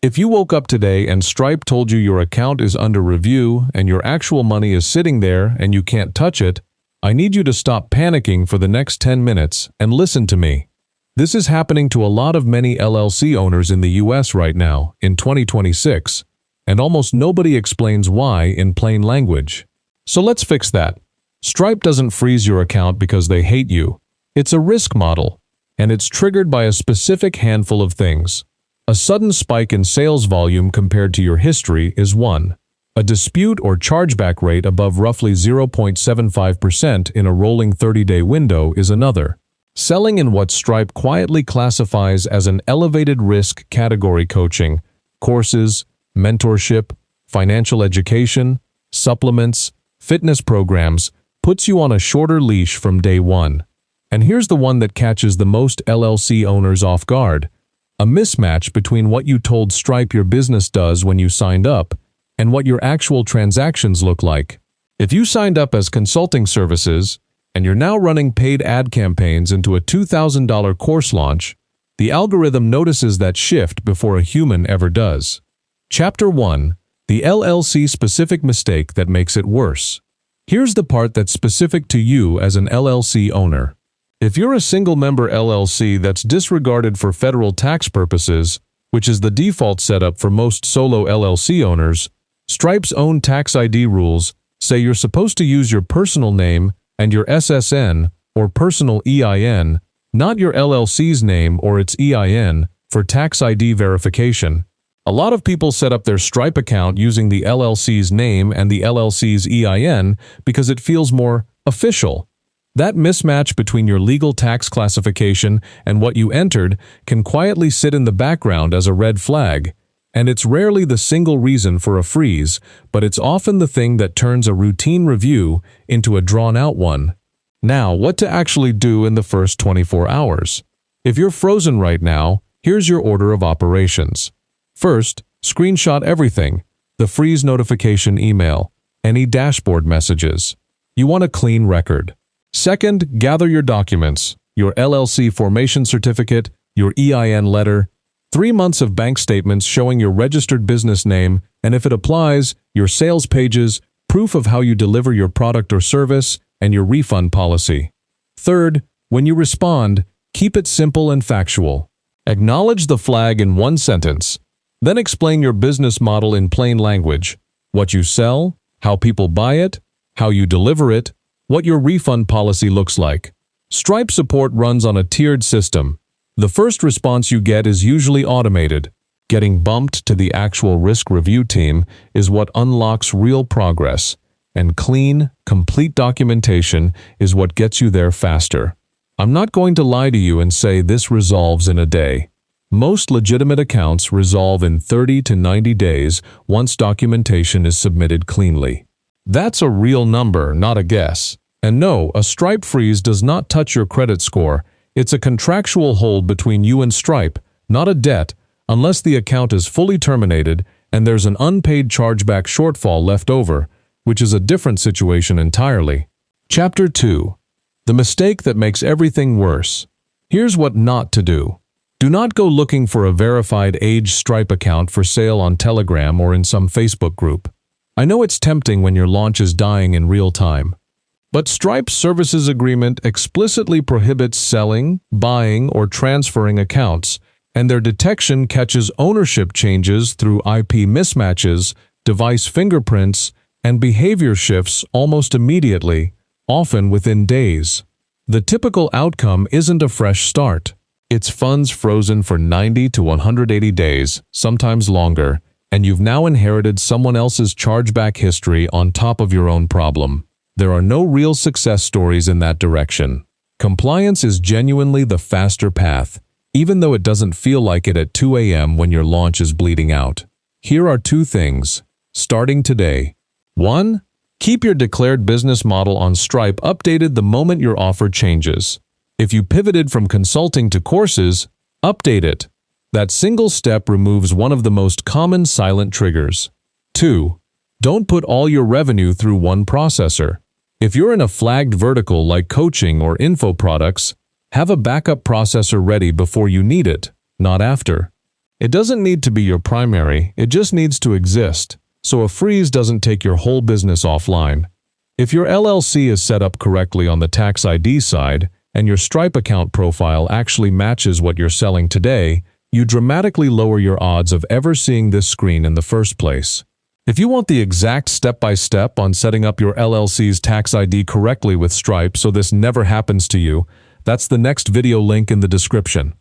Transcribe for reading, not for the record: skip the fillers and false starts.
If you woke up today and Stripe told you your account is under review and your actual money is sitting there and you can't touch it, I need you to stop panicking for the next 10 minutes and listen to me. This is happening to a lot of many LLC owners in the US right now, in 2026, and almost nobody explains why in plain language. So let's fix that. Stripe doesn't freeze your account because they hate you. It's a risk model, and it's triggered by a specific handful of things. A sudden spike in sales volume compared to your history is one. A dispute or chargeback rate above roughly 0.75% in a rolling 30-day window is another. Selling in what Stripe quietly classifies as an elevated risk category: coaching, courses, mentorship, financial education, supplements, fitness programs, puts you on a shorter leash from day one. And here's the one that catches the most LLC owners off guard: a mismatch between what you told Stripe your business does when you signed up and what your actual transactions look like. If you signed up as consulting services and you're now running paid ad campaigns into a $2,000 course launch, the algorithm notices that shift before a human ever does. Chapter 1: The LLC-specific mistake that makes it worse. Here's the part that's specific to you as an LLC owner. If you're a single-member LLC that's disregarded for federal tax purposes, which is the default setup for most solo LLC owners, Stripe's own tax ID rules say you're supposed to use your personal name and your SSN or personal EIN, not your LLC's name or its EIN, for tax ID verification. A lot of people set up their Stripe account using the LLC's name and the LLC's EIN because it feels more official. That mismatch between your legal tax classification and what you entered can quietly sit in the background as a red flag, and it's rarely the single reason for a freeze, but it's often the thing that turns a routine review into a drawn-out one. Now, what to actually do in the first 24 hours? If you're frozen right now, here's your order of operations. First, screenshot everything: the freeze notification email, any dashboard messages. You want a clean record. Second, gather your documents: your LLC formation certificate, your EIN letter, 3 months of bank statements showing your registered business name, and if it applies, your sales pages, proof of how you deliver your product or service, and your refund policy. Third, when you respond, keep it simple and factual. Acknowledge the flag in one sentence. Then explain your business model in plain language: what you sell, how people buy it, how you deliver it, what your refund policy looks like. Stripe support runs on a tiered system. The first response you get is usually automated. Getting bumped to the actual risk review team is what unlocks real progress, and clean, complete documentation is what gets you there faster. I'm not going to lie to you and say this resolves in a day. Most legitimate accounts resolve in 30 to 90 days once documentation is submitted cleanly. That's a real number, not a guess. And no, a Stripe freeze does not touch your credit score. It's a contractual hold between you and Stripe, not a debt, unless the account is fully terminated and there's an unpaid chargeback shortfall left over, which is a different situation entirely. Chapter 2: The mistake that makes everything worse. Here's what not to do. Do not go looking for a verified age Stripe account for sale on Telegram or in some Facebook group. I know it's tempting when your launch is dying in real time. But Stripe's services agreement explicitly prohibits selling, buying, or transferring accounts, and their detection catches ownership changes through IP mismatches, device fingerprints, and behavior shifts almost immediately, often within days. The typical outcome isn't a fresh start. It's funds frozen for 90 to 180 days, sometimes longer, and you've now inherited someone else's chargeback history on top of your own problem. There are no real success stories in that direction. Compliance is genuinely the faster path, even though it doesn't feel like it at 2 a.m. when your launch is bleeding out. Here are 2 things, starting today. 1. Keep your declared business model on Stripe updated the moment your offer changes. If you pivoted from consulting to courses, update it. That single step removes one of the most common silent triggers. 2. Don't put all your revenue through one processor. If you're in a flagged vertical like coaching or info products, have a backup processor ready before you need it, not after. It doesn't need to be your primary, it just needs to exist, so a freeze doesn't take your whole business offline. If your LLC is set up correctly on the tax ID side, and your Stripe account profile actually matches what you're selling today, you dramatically lower your odds of ever seeing this screen in the first place. If you want the exact step-by-step on setting up your LLC's tax ID correctly with Stripe so this never happens to you, that's the next video link in the description.